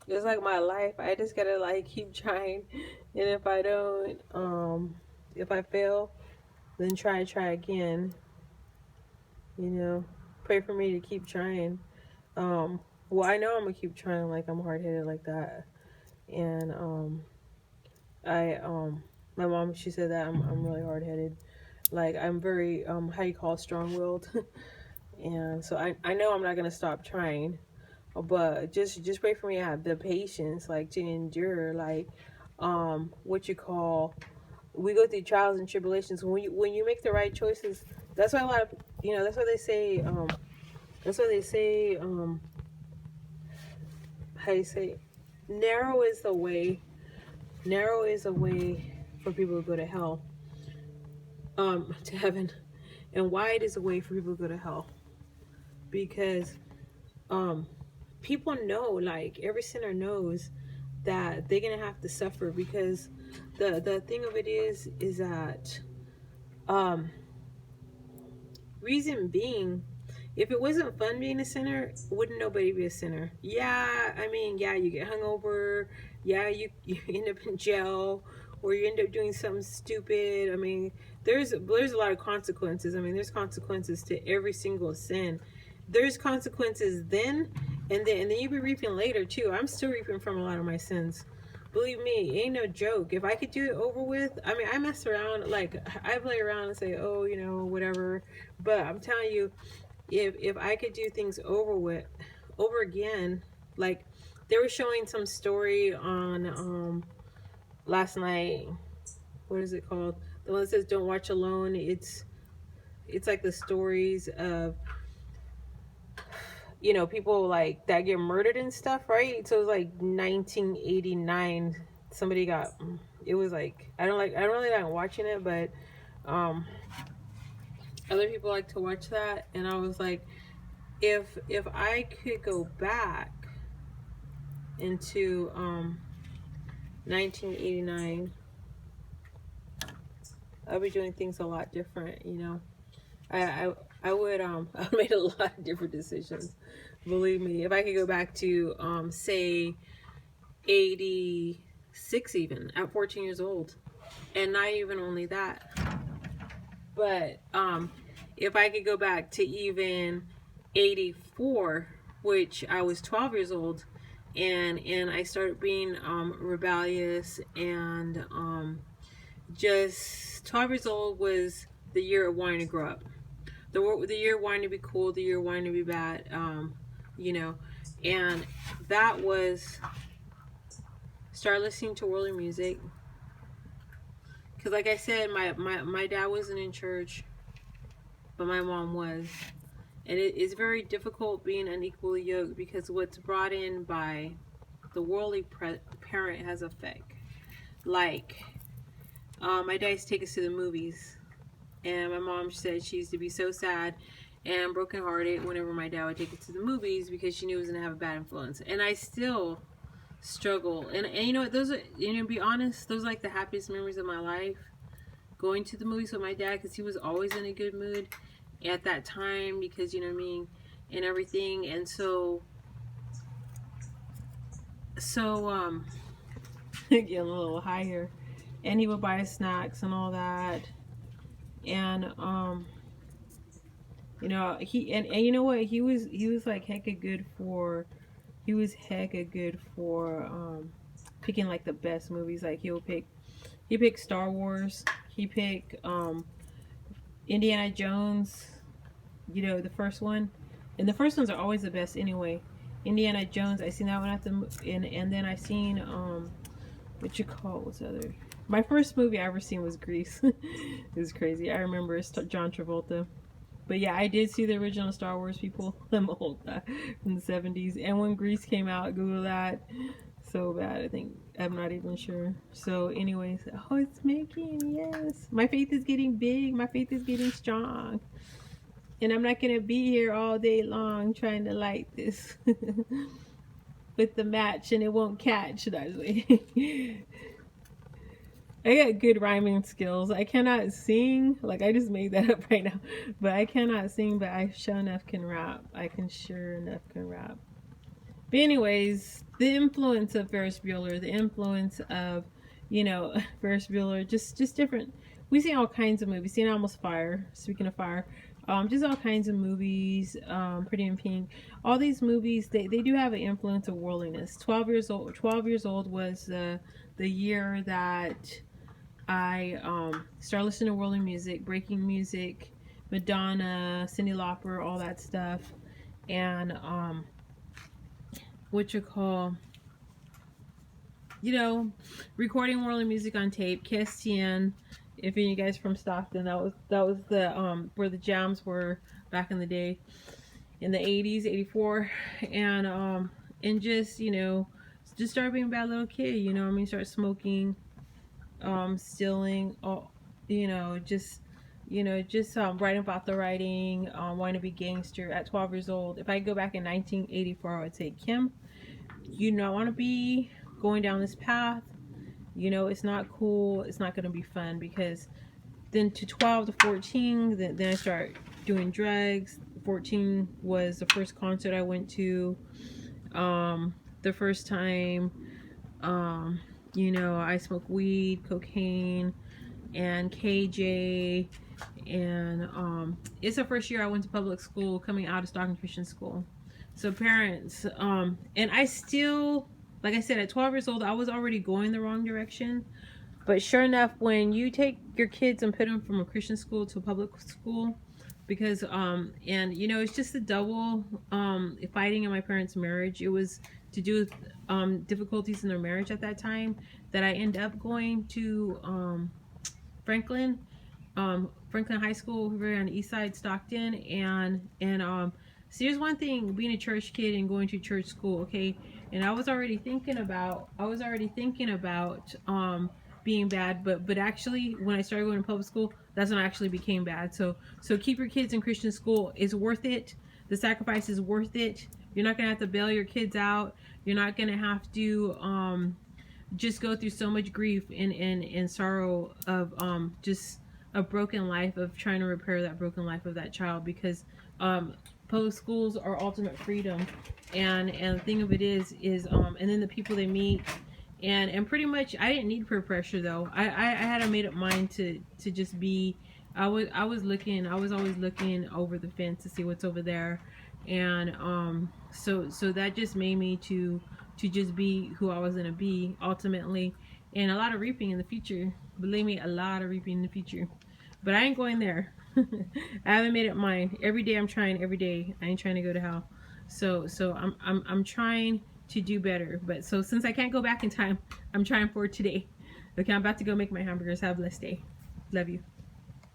It's like my life. I just gotta like keep trying, and if I don't, if I fail, then try again. You know, pray for me to keep trying. Um, well, I know I'm gonna keep trying. Like I'm hard headed like that, and I my mom she said that I'm really hard headed. Like I'm very how you call strong willed, and so I know I'm not gonna stop trying. But just pray for me. I have the patience like to endure like what you call we go through trials and tribulations when you make the right choices. That's why a lot of that's why they say that's why they say how you say narrow is the way narrow is a way for people to go to hell to heaven, and wide is a way for people to go to hell because um people know, like every sinner knows that they're gonna have to suffer because the thing of it is that um reason being, if it wasn't fun being a sinner, wouldn't nobody be a sinner? Yeah, I mean, yeah, you get hungover. Yeah, you end up in jail, or you end up doing something stupid. I mean, there's a lot of consequences. I mean, there's consequences to every single sin. There's consequences then, and then you be reaping later too. I'm still reaping from a lot of my sins. Believe me, ain't no joke. If I could do it over with, I mean, I mess around. Like I play around and say, oh, whatever. But I'm telling you, if I could do things over again, like they were showing some story on last night. What is it called? The one that says "Don't watch alone." It's like the stories of people like that get murdered and stuff, right? So it was like 1989. Somebody got. It was like I don't really like watching it, but um, other people like to watch that, and I was like, if I could go back into 1989, I'd be doing things a lot different. I would I would made a lot of different decisions. Believe me, if I could go back to say 86, even at 14 years old, and not even only that, but if I could go back to even 84, which I was 12 years old, and I started being rebellious, and just 12 years old was the year of wanting to grow up, the year wanting to be cool, the year wanting to be bad, you know, and that was start listening to worldly music because, like I said, my dad wasn't in church, but my mom was. And it is very difficult being unequally yoked because what's brought in by the worldly parent has effect. Like, my dad used to take us to the movies, and my mom said she used to be so sad and brokenhearted whenever my dad would take us to the movies because she knew it was gonna have a bad influence. And I still struggle. And you know what? Those are, to be honest, those are like the happiest memories of my life. Going to the movies with my dad because he was always in a good mood at that time because you know what I mean and everything. And so getting a little higher, and he would buy us snacks and all that. And and you know what, he was like hecka good for picking like the best movies. Like he picked Star Wars, he picked Indiana Jones, the first one. And the first ones are always the best anyway. Indiana Jones, I seen that one at the and then I seen what you call what's the other. My first movie I ever seen was Grease. It was crazy. I remember it's John Travolta. But yeah, I did see the original Star Wars, people. I'm old, from the 70s. And when Grease came out, Google that. So bad, I think. I'm not even sure. So, anyways, oh, it's making, yes. My faith is getting big. My faith is getting strong. And I'm not going to be here all day long trying to light this with the match and it won't catch. That's way. I got good rhyming skills. I cannot sing. Like, I just made that up right now. But I cannot sing, but I sure enough can rap. I can sure enough can rap. But anyways, the influence of Ferris Bueller, the influence of, Ferris Bueller, just different. We see all kinds of movies. Seen Almost Fire. Speaking of fire, just all kinds of movies. Pretty in Pink. All these movies, they do have an influence of worldliness. 12 years old. 12 years old was the year that I started listening to worldly music, breaking music, Madonna, Cyndi Lauper, all that stuff, and what you call, recording worldly music on tape, KSTN. If any of you guys from Stockton, that was the where the jams were back in the day, in the 80s, 84, and just start being a bad little kid. Start smoking, stealing, all, just writing about the writing, wanting to be gangster at 12 years old. If I go back in 1984, I would say, Kim, you don't want to be going down this path. It's not cool. It's not going to be fun. Because then to 12 to 14, then I start doing drugs. 14 was the first concert I went to. The first time, I smoked weed, cocaine, and KJ. And it's the first year I went to public school, coming out of Stockton Christian School. So parents, and I still, like I said, at 12 years old, I was already going the wrong direction. But sure enough, when you take your kids and put them from a Christian school to a public school, because it's just the double fighting in my parents' marriage. It was to do with difficulties in their marriage at that time that I ended up going to Franklin High School, over on the east side, Stockton, and so here's one thing, being a church kid and going to church school, okay? And I was already thinking about being bad, but actually when I started going to public school, that's when I actually became bad. So keep your kids in Christian school. It's worth it. The sacrifice is worth it. You're not gonna have to bail your kids out. You're not gonna have to just go through so much grief and sorrow of just a broken life, of trying to repair that broken life of that child, because public schools are ultimate freedom, and the thing of it is and then the people they meet, and pretty much I didn't need peer pressure though. I had a made up mind to just be. I was always looking over the fence to see what's over there, and so that just made me to just be who I was gonna be ultimately, and a lot of reaping in the future. Believe me, a lot of reaping in the future. But I ain't going there. I haven't made up mine. Every day I'm trying. Every day I ain't trying to go to hell. So I'm trying to do better. But so since I can't go back in time, I'm trying for today. Okay, I'm about to go make my hamburgers. Have a blessed day. Love you.